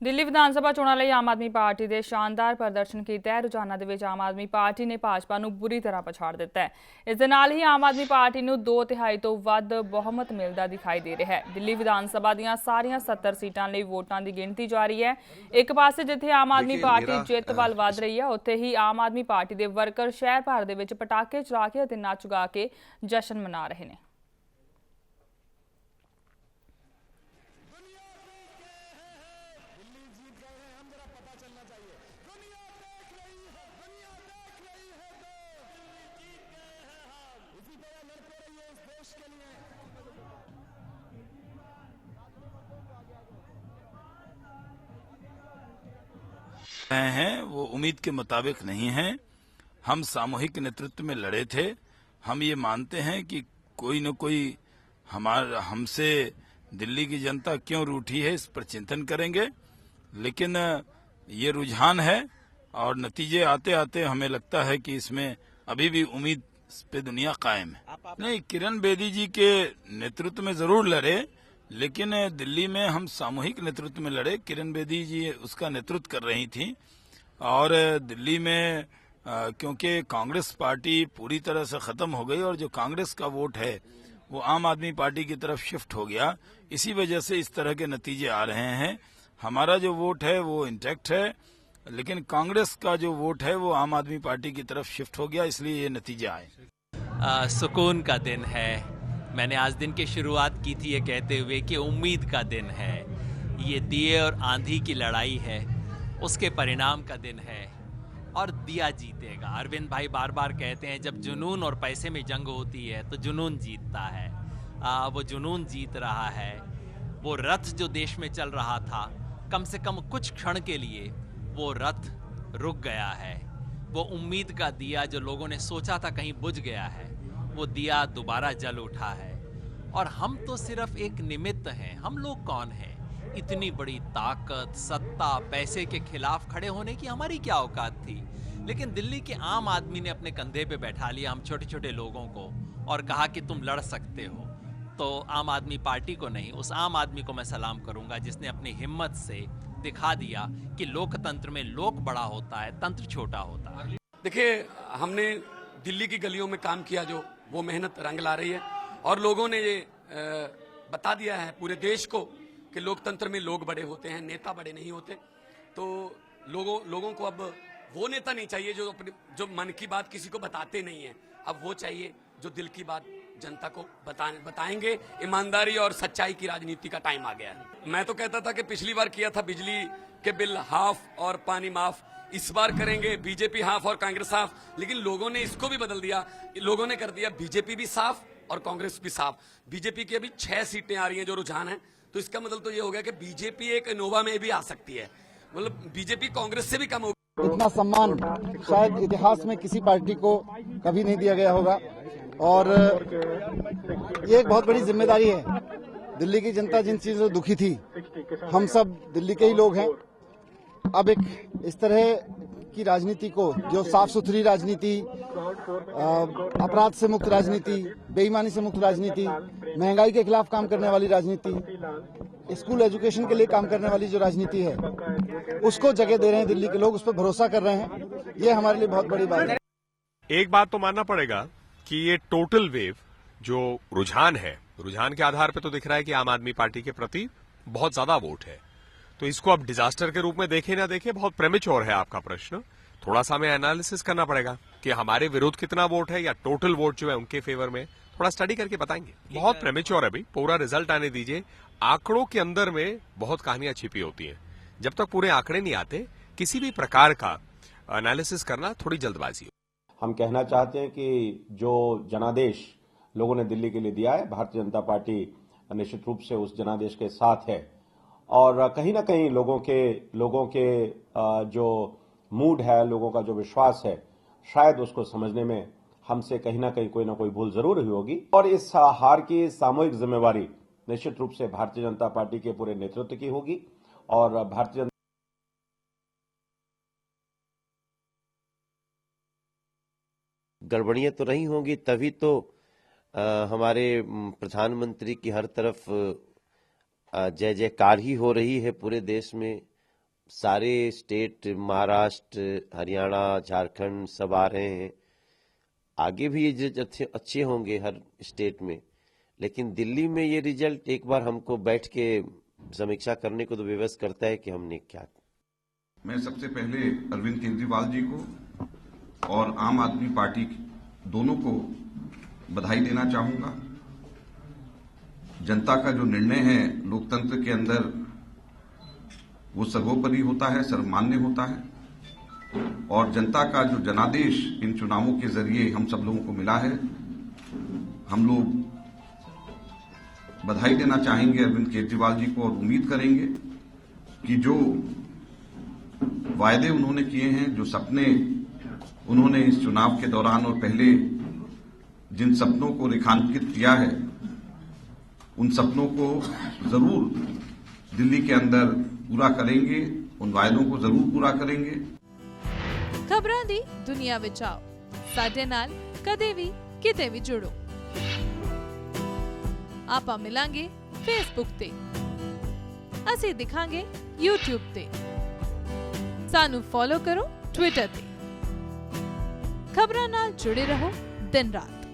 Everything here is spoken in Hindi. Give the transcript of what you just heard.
ਦਿੱਲੀ ਵਿਧਾਨ ਸਭਾ ਚੋਣਾਂ ਲਈ ਆਮ ਆਦਮੀ ਪਾਰਟੀ ਦੇ ਸ਼ਾਨਦਾਰ ਪ੍ਰਦਰਸ਼ਨ ਕੀਤਾ ਹੈ। ਰੁਝਾਨਾਂ ਦੇ ਵਿੱਚ ਆਮ ਆਦਮੀ ਪਾਰਟੀ ਨੇ ਭਾਜਪਾ ਨੂੰ ਬੁਰੀ ਤਰ੍ਹਾਂ ਪਛਾੜ ਦਿੱਤਾ ਹੈ। ਇਸ ਦੇ ਨਾਲ ਹੀ ਆਮ ਆਦਮੀ ਪਾਰਟੀ ਨੂੰ 2/3 ਤੋਂ ਵੱਧ ਬਹੁਮਤ ਮਿਲਦਾ ਦਿਖਾਈ ਦੇ ਰਿਹਾ ਹੈ। ਦਿੱਲੀ ਵਿਧਾਨ ਸਭਾ ਦੀਆਂ ਸਾਰੀਆਂ 70 ਸੀਟਾਂ ਲਈ ਵੋਟਾਂ ਦੀ ਗਿਣਤੀ ਜਾਰੀ ਹੈ। ਇੱਕ ਪਾਸੇ ਜਿੱਥੇ ਆਮ ਆਦਮੀ ਪਾਰਟੀ ਜਿੱਤ ਵੱਲ ਵਧ ਰਹੀ ਹੈ, ਉੱਥੇ ਹੀ ਆਮ ਆਦਮੀ ਪਾਰਟੀ ਦੇ ਵਰਕਰ ਸ਼ਹਿਰ ਭਰ ਦੇ ਵਿੱਚ ਪਟਾਕੇ ਚਲਾ ਕੇ ਅਤੇ ਨੱਚ ਗਾ ਕੇ ਜਸ਼ਨ ਮਨਾ ਰਹੇ ਨੇ। हैं वो उम्मीद के मुताबिक नहीं हैं। हम सामूहिक नेतृत्व में लड़े थे। हम ये मानते हैं कि कोई न कोई हमसे दिल्ली की जनता क्यों रूठी है, इस पर चिंतन करेंगे। लेकिन ये रुझान है और नतीजे आते आते हमें लगता है कि इसमें अभी भी उम्मीद पे दुनिया कायम है। नहीं, किरण बेदी जी के नेतृत्व में जरूर लड़े, लेकिन दिल्ली में हम सामूहिक नेतृत्व में लड़े। किरण बेदी जी उसका नेतृत्व कर रही थी और दिल्ली में क्योंकि कांग्रेस पार्टी पूरी तरह से खत्म हो गई और जो कांग्रेस का वोट है वो आम आदमी पार्टी की तरफ शिफ्ट हो गया, इसी वजह से इस तरह के नतीजे आ रहे हैं। हमारा जो वोट है वो इंटैक्ट है, लेकिन कांग्रेस का जो वोट है वो आम आदमी पार्टी की तरफ शिफ्ट हो गया, इसलिए ये नतीजे आए। सुकून का दिन है। मैंने आज दिन की शुरुआत की थी ये कहते हुए कि उम्मीद का दिन है। ये दिए और आंधी की लड़ाई है, उसके परिणाम का दिन है और दिया जीतेगा। अरविंद भाई बार बार कहते हैं जब जुनून और पैसे में जंग होती है तो जुनून जीतता है। वो जुनून जीत रहा है। वो रथ जो देश में चल रहा था, कम से कम कुछ क्षण के लिए वो रथ रुक गया है। वो उम्मीद का दिया जो लोगों ने सोचा था कहीं बुझ गया है, वो दिया दोबारा जल उठा है। और हम तो सिर्फ एक निमित्त हैं। हम लोग कौन हैं? इतनी बड़ी ताकत, सत्ता, पैसे के खिलाफ खड़े होने की हमारी क्या औकात थी? लेकिन दिल्ली के आम आदमी ने अपने कंधे पे बैठा लिया हम छोटे छोटे लोगों को और कहा कि तुम लड़ सकते हो। तो आम आदमी पार्टी को नहीं, उस आम आदमी को मैं सलाम करूंगा जिसने अपनी हिम्मत से दिखा दिया कि लोकतंत्र में लोक बड़ा होता है, तंत्र छोटा होता है। देखिए, हमने दिल्ली की गलियों में काम किया, जो वो मेहनत रंग ला रही है और लोगों ने ये बता दिया है पूरे देश को कि लोकतंत्र में लोग बड़े होते हैं, नेता बड़े नहीं होते। तो लोगों को अब वो नेता नहीं चाहिए जो मन की बात किसी को बताते नहीं है। अब वो चाहिए जो दिल की बात जनता को बताएंगे। ईमानदारी और सच्चाई की राजनीति का टाइम आ गया है। मैं तो कहता था कि पिछली बार किया था बिजली के बिल हाफ और पानी माफ, इस बार करेंगे बीजेपी हाफ और कांग्रेस हाफ, लेकिन लोगों ने इसको भी बदल दिया। लोगों ने कर दिया बीजेपी भी साफ और कांग्रेस भी साफ। बीजेपी की अभी 6 सीटें आ रही हैं जो रुझान है, तो इसका मतलब तो ये हो गया कि बीजेपी एक इनोवा में भी आ सकती है। मतलब बीजेपी कांग्रेस से भी कम हो। इतना सम्मान शायद इतिहास में किसी पार्टी को कभी नहीं दिया गया होगा और ये एक बहुत बड़ी जिम्मेदारी है। दिल्ली की जनता जिन चीजों से दुखी थी, हम सब दिल्ली के ही लोग हैं। अब एक इस तरह की राजनीति को, जो साफ सुथरी राजनीति, अपराध से मुक्त राजनीति, बेईमानी से मुक्त राजनीति, महंगाई के खिलाफ काम करने वाली राजनीति, स्कूल एजुकेशन के लिए काम करने वाली जो राजनीति है, उसको जगह दे रहे हैं दिल्ली के लोग, उस पर भरोसा कर रहे हैं। ये हमारे लिए बहुत बड़ी बात है। एक बात तो मानना पड़ेगा कि ये टोटल वेव जो रुझान है, रुझान के आधार पर तो दिख रहा है कि आम आदमी पार्टी के प्रति बहुत ज्यादा वोट है। तो इसको अब डिजास्टर के रूप में देखे ना देखे, बहुत प्रेमेच्योर है आपका प्रश्न। थोड़ा सा हमें एनालिसिस करना पड़ेगा कि हमारे विरुद्ध कितना वोट है या टोटल वोट जो है उनके फेवर में, थोड़ा स्टडी करके बताएंगे। बहुत प्रेमेच्योर है, अभी पूरा रिजल्ट आने दीजिए। आंकड़ों के अंदर में बहुत कहानियां छिपी होती हैं। जब तक पूरे आंकड़े नहीं आते, किसी भी प्रकार का एनालिसिस करना थोड़ी जल्दबाजी हो। हम कहना चाहते हैं कि जो जनादेश लोगों ने दिल्ली के लिए दिया है, भारतीय जनता पार्टी निश्चित रूप से उस जनादेश के साथ है और कहीं ना कहीं लोगों के जो मूड है, लोगों का जो विश्वास है, शायद उसको समझने में हमसे कहीं ना कहीं कोई ना कोई भूल जरूर हुई होगी। और इस हार की सामूहिक जिम्मेवारी निश्चित रूप से भारतीय जनता पार्टी के पूरे नेतृत्व की होगी और भारतीय जनता गड़बड़ियां तो नहीं होंगी, तभी तो हमारे प्रधानमंत्री की हर तरफ जय जयकार ही हो रही है पूरे देश में। सारे स्टेट, महाराष्ट्र, हरियाणा, झारखंड सब आ रहे हैं। आगे भी ये रिजल्ट अच्छे होंगे हर स्टेट में, लेकिन दिल्ली में ये रिजल्ट एक बार हमको बैठ के समीक्षा करने को तो विवश करता है कि हमने क्या। मैं सबसे पहले अरविंद केजरीवाल जी को और आम आदमी पार्टी दोनों को बधाई देना चाहूंगा। जनता का जो निर्णय है लोकतंत्र के अंदर वो सर्वोपरि होता है, सर्वमान्य होता है, और जनता का जो जनादेश इन चुनावों के जरिए हम सब लोगों को मिला है, हम लोग बधाई देना चाहेंगे अरविंद केजरीवाल जी को और उम्मीद करेंगे कि जो वायदे उन्होंने किए हैं, जो सपने उन्होंने इस चुनाव के दौरान और पहले जिन सपनों को रेखांकित किया है, उन सपनों को जरूर दिल्ली के अंदर पूरा करेंगे, उन वायदों को जरूर पूरा करेंगे। खबरां दी दुनिया विच आओ, साडे नाल कदे भी किते भी जुड़ो। आपां मिलांगे फेसबुक ते, असीं दिखांगे यूट्यूब ते, सानू फॉलो करो ट्विटर ते। खबरां नाल जुड़े रहो दिन रात।